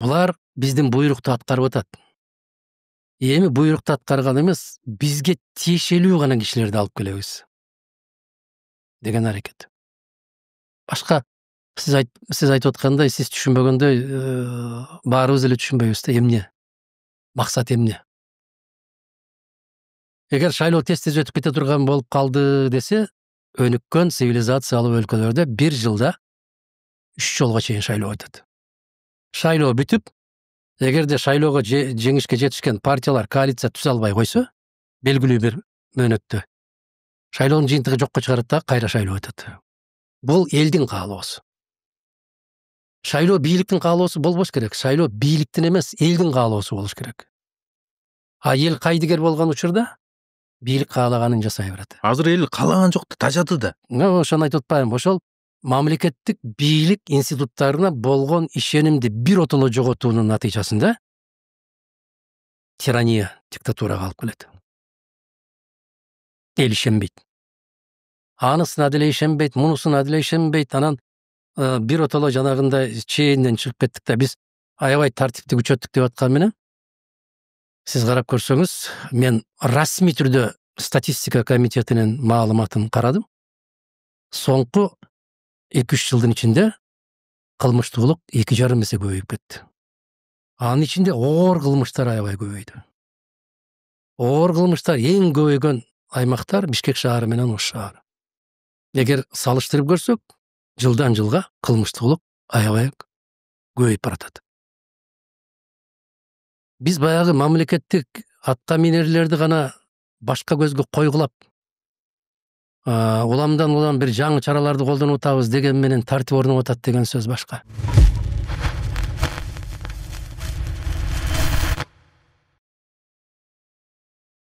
Булар биздин буйрукту аткарып атат. Эми буйрукту аткарган эмес, бизге тиешелүү гана кишилерди алып келебиз деген аракет. Башка сиз айтып аткандай, сиз түшүнбөгөндөй, баарыбыз эле түшүнбөйбүз да эмне? Максат эмне? Эгер шайлоо тез өтүп кете турган болуп калды десе, өнүккөн цивилизациялуу өлкөлөрдө 1 жылда 3 жолго чейин шайлоо өтөт. Шайлоо бүтүп, эгерде шайлоого жеңишке жетишкен партиялар коалиция түзө албай койсо, белгилүү бир мөөнөттө шайлоонун жыйынтыгы жокко чыгарат да кайра шайлоо өтөт. Бул элдин каалоосу. Шайлоо бийликтин каалоосу болбош керек. Шайлоо бийликтин эмес, элдин каалоосу болуш керек. А эл кайдыгер болгон учурда бийлик каалаганын жасай берет. Азыр эл каалаган жок да, тажады да. Ошону айтып атпаймынбы? Ошол мамлекеттик бийлик институттарына болгон ишенимди биротоло жоготуунун натыйжасында тирания, диктатурага алып келет. Эл ишенбейт. Анысына деле ишенбейт, мунусуна деле ишенбейт. Анан биротоло жанагындай чейинден чыгып кеттик да, биз аябай тартипти күчөттүк деп аткан менен сиз карап көрсөңүз, мен расмий түрдө статистика комитетинин маалыматын карадым. Соңку 2-3 жылдын ичинде кылмыштуулук 2,5 эсе көбөйүп кетти. Анын ичинде оор кылмыштар аябай көбөйдү. Оор кылмыштар эң көбөйгөн аймактар Бишкек шаары менен Ош шаары. Эгер салыштырып көрсөк, жылдан жылга кылмыштуулук аябай көбөйүп баратат. Биз баягы мамлекеттик атка минерлерди гана башка көзгө койгулап, уламдан улам бир жаңы чараларды колдонуп атабыз деген менен тартип орноп атат деген сөз башка.